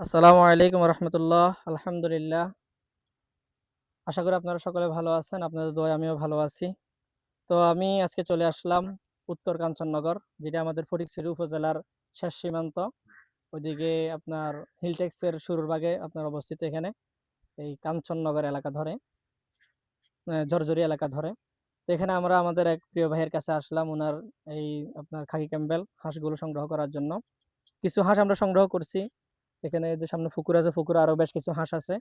আসসালামু আলাইকুম রহমতুল্লাহ। আলহামদুলিল্লাহ। আশা করি আপনারা সকলে ভালো আছেন। আপনাদের দোয়ায় আমিও ভালো আছি। তো আমি আজকে চলে আসলাম উত্তর কাঞ্চননগর, যেটা আমাদের ফটিকছড়ি উপজেলার শেষ সীমান্ত। ওইদিকে আপনার হিলটেক্সের শুরুর ভাগে আপনার অবস্থিত এখানে এই কাঞ্চননগর এলাকা ধরে, জর্জরি এলাকা ধরে। তো এখানে আমরা আমাদের এক প্রিয় ভাইয়ের কাছে আসলাম, ওনার এই আপনার খাকি ক্যাম্বেল হাঁসগুলো সংগ্রহ করার জন্য। কিছু হাঁস আমরা সংগ্রহ করছি। এখানে যে সামনে পুকুর আছে, পুকুরে আরো বেশ কিছু হাঁস আছে।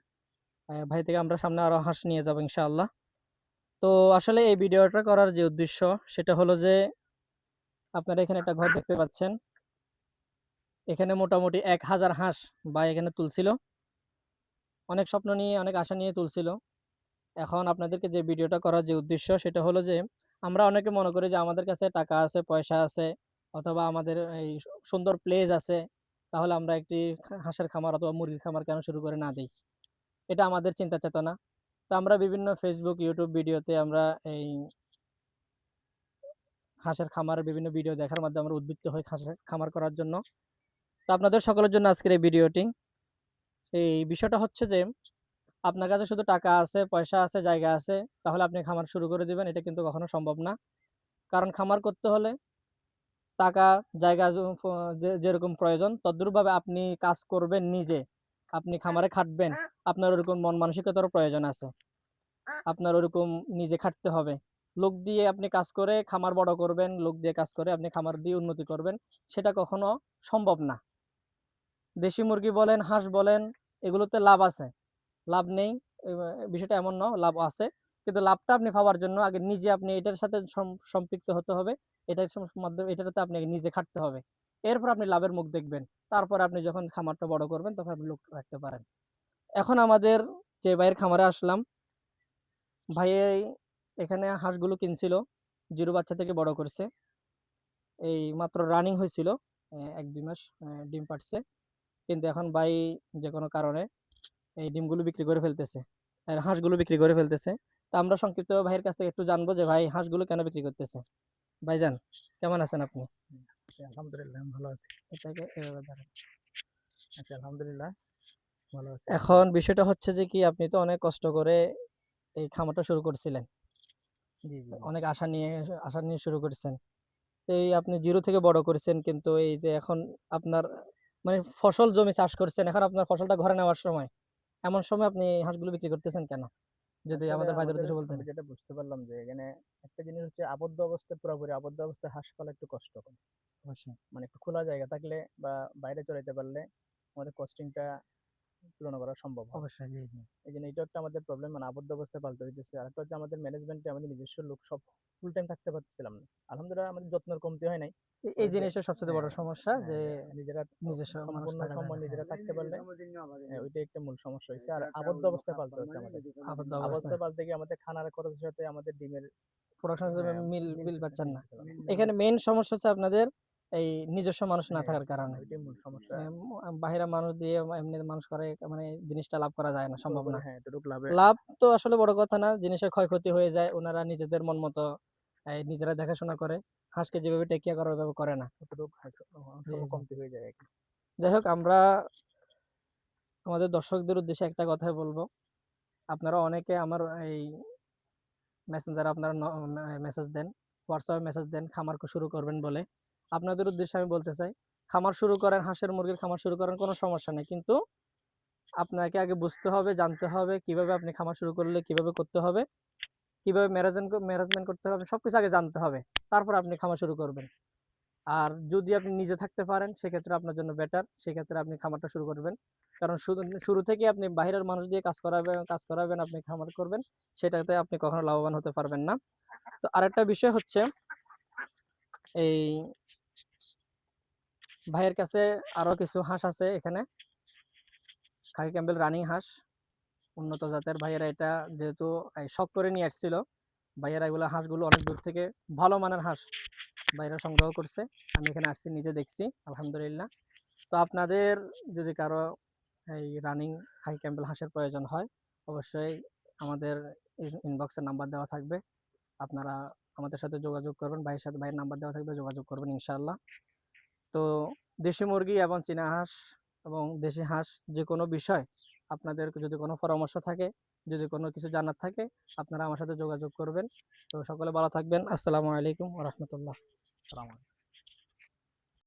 ভাই থেকে আমরা সামনে আরো হাঁস নিয়ে যাবো ইনশাআল্লাহ। তো আসলে এই ভিডিওটা করার যে উদ্দেশ্য, সেটা হলো যে আপনারা এখানে একটা ঘর দেখতে পাচ্ছেন। এখানে মোটামুটি 1000 হাঁস ভাই এখানে তুলছিল। অনেক স্বপ্ন নিয়ে, অনেক আশা নিয়ে তুলছিল। এখন আপনাদেরকে যে ভিডিওটা করার যে উদ্দেশ্য, সেটা হলো যে আমরা অনেকে মনে করি যে আমাদের কাছে টাকা আছে, পয়সা আছে, অথবা আমাদের এই সুন্দর প্লেস আছে, তাহলে আমরা একটি হাঁসের খামার অথবা মুরগির খামার কেন শুরু করে না দিই। এটা আমাদের চিন্তা চেতনা। তো আমরা বিভিন্ন ফেসবুক, ইউটিউব ভিডিওতে আমরা এই হাঁসের খামারের বিভিন্ন ভিডিও দেখার মাধ্যমে আমরা উদ্বুদ্ধ হই হাঁসের খামার করার জন্য। তো আপনাদের সকলের জন্য আজকের এই ভিডিওটি। এই বিষয়টা হচ্ছে যে আপনার কাছে শুধু টাকা আছে, পয়সা আছে, জায়গা আছে, তাহলে আপনি খামার শুরু করে দিবেন, এটা কিন্তু কখনো সম্ভব না। কারণ খামার করতে হলে টাকা, জায়গা যেরকম প্রয়োজন তদ্রূপভাবে আপনি কাজ করবেন নিজে, আপনি খামারে খাটবেন, আপনার ওরকম মন মানসিকতারও প্রয়োজন আছে। আপনার ওরকম নিজে খাটতে হবে। লোক দিয়ে আপনি কাজ করে খামার বড় করবেন, লোক দিয়ে কাজ করে আপনি খামার দিয়ে উন্নতি করবেন, সেটা কখনো সম্ভব না। দেশি মুরগি বলেন, হাঁস বলেন, এগুলোতে লাভ আছে, লাভ নেই বিষয়টা এমন নয়, লাভ আছে। কিন্তু লাভটা আপনি পাওয়ার জন্য আগে নিজে আপনি এটার সাথে সম্পৃক্ত হতে হবে। এটার মাধ্যমে এটাতে আপনি নিজে খাটতে হবে। এরপর আপনি লাভের মুখ দেখবেন। তারপর আপনি যখন খামারটা বড় করবেন তখন আপনি লোক রাখতে পারেন। এখন আমাদের যে ভাইয়ের খামারে আসলাম, ভাই এখানে হাঁসগুলো কিনছিল, জিরো বাচ্চা থেকে বড় করছে। এই মাত্র রানিং হয়েছিল, 1-2 মাস ডিম পাড়ছে। কিন্তু এখন ভাই যে কোনো কারণে এই ডিমগুলো বিক্রি করে ফেলতেছে, আর হাঁসগুলো বিক্রি করে ফেলতেছে। তা আমরা সংক্ষিপ্ত ভাইয়ের কাছ থেকে একটু জানবো যে ভাই হাঁসগুলো কেন বিক্রি করতেছে। ভাইজান, কেমন আছেন আপনি? আলহামদুলিল্লাহ আমি ভালো আছি। এটাকে এভাবে ধরেন। আছি আলহামদুলিল্লাহ ভালো আছি। এখন বিষয়টা হচ্ছে যে কি, আপনি তো অনেক কষ্ট করে এই খামারটা শুরু করছিলেন, জি, জি, জি। অনেক আশা নিয়ে শুরু করছেন। এই আপনি জিরো থেকে বড় করেছেন, কিন্তু এই যে এখন আপনার মানে ফসল জমি চাষ করছেন, এখন আপনার ফসলটা ঘরে নেওয়ার সময়, এমন সময় আপনি হাঁসগুলো বিক্রি করতেছেন কেন? যদি আসলে আমাদের ভাইদের আমাদের উদ্দেশ্যে বলতেন। আমি যেটা বুঝতে পারলাম যে এখানে একটা জিনিস হচ্ছে আবদ্ধ অবস্থায় পুরোপুরি আবদ্ধ অবস্থায় হাঁস পালা একটু কষ্টকর। অবশ্যই। মানে একটু খোলা জায়গা থাকলে বা বাইরে চড়াইতে পারলে আমাদের কস্টিংটা তুলনা করা সম্ভব হয়। অবশ্যই, জি, জি। এই জন্য এটা একটা আমাদের প্রবলেম, মানে আবদ্ধ অবস্থায় পালতে হইতেছে। আরেকটা হচ্ছে আমাদের ম্যানেজমেন্টে আমাদের নিজস্ব লোক সব ফুল টাইম থাকতে পারছিলাম না। আলহামদুলিল্লাহ আমাদের যত্নের কমতি হয় নাই। এই তবে যে জিনিসটা সবচেয়ে বড় হ্যাঁ, সমস্যা হ্যাঁ, যে যে নিজেরা নিজস্ব মানুষ সম্পূর্ণ থাকা যায় সময় না। হ্যাঁ, নিজেরা থাকতে পারলে ওইটাই একটা মূল সমস্যা হয়েছে। আর আবদ্ধ অবস্থায় পালতে হচ্ছে আমাদের। আবদ্ধ আবদ্ধ অবস্থায় পালতে গিয়ে আমাদের খানার খরচের সাথে আমাদের ডিমের প্রোডাকশন হিসেবে মিল মিল মিলতেছে পাচ্ছেন না। মিলতেছিল না। এখানে মেইন সমস্যা হচ্ছে আপনাদের এই নিজস্ব মানুষ না হ্যাঁ, থাকার কারণে। ওইটাই মূল সমস্যা। বাহিরা মানুষ দিয়ে এমনি মানুষ করে মানে জিনিসটা লাভ করা যায় না, সম্ভব পুরোপুরি না। হ্যাঁ, এতটুকু লাভে লাভ তো আসলে বড় কথা না, জিনিসের ক্ষয়ক্ষতি হয়ে যায়। ওনারা নিজেদের মন মতো নিজেরা দেখাশোনা করে। হাঁসকে যেভাবে টেক কেয়ার করার ওইভাবে করে না। অতটুকু জি, অংশ জি। কমতি হয়ে যায় আরকি। যাই হোক, আমরা আমাদের দর্শকদের উদ্দেশ্যে একটা কথাই বলবো। আপনারা অনেকে আমার এই মেসেঞ্জারে আপনারা মেসেজ দেন, হোয়াটসঅ্যাপে মেসেজ দেন খামার শুরু করবেন বলে। আপনাদের উদ্দেশ্যে আমি বলতে চাই, খামার শুরু করেন, হাঁসের মুরগির খামার শুরু করেন, কোনো সমস্যা নেই। কিন্তু আপনাকে আগে বুঝতে হবে, জানতে হবে কিভাবে আপনি খামার শুরু করলে কিভাবে করতে হবে, কিভাবে ম্যানেজমেন্ট করতে হবে, সবকিছু আগে জানতে হবে। তারপর আপনি খামার শুরু করবেন। আর যদি আপনি নিজে থাকতে পারেন সেক্ষেত্রে আপনার জন্য বেটার, সেক্ষেত্রে আপনি খামারটা শুরু করবেন। কারণ শুরু শুরু থেকে আপনি বাইরের মানুষ দিয়ে কাজ করাবেন, আপনি খামার করবেন, সেটাতে আপনি কখনো লাভবান হতে পারবেন না। তো আরেকটা বিষয় হচ্ছে, এই ভাইয়ের কাছে আরো কিছু হাঁস আছে এখানে, খাকি ক্যাম্বেল রানিং হাঁস, উন্নত জাতের। ভাইয়েরা এটা যেহেতু শখ করে নিয়ে আসছিল, ভাইয়েরা এগুলো হাঁসগুলো অনেক দূর থেকে ভালো মানের হাঁস ভাইয়েরা সংগ্রহ করছে। আমি এখানে আসছি, নিজে দেখছি, আলহামদুলিল্লাহ। তো আপনাদের যদি কারো এই রানিং খাকি ক্যাম্বেল হাঁসের প্রয়োজন হয়, অবশ্যই আমাদের ইনবক্সের নাম্বার দেওয়া থাকবে, আপনারা আমাদের সাথে যোগাযোগ করবেন, ভাইয়ের সাথে, ভাইয়ের নাম্বার দেওয়া থাকবে, যোগাযোগ করবেন ইনশাআল্লাহ। তো দেশি মুরগি এবং চীনা হাঁস এবং দেশি হাঁস যে কোনো বিষয় আপনাদের যদি কোনো পরামর্শ থাকে, যদি কোনো কিছু জানার থাকে, আপনারা আমার সাথে যোগাযোগ করবেন। তো সকলে ভালো থাকবেন। আসসালামু আলাইকুম ওয়া রাহমাতুল্লাহ। আসসালামু আলাইকুম।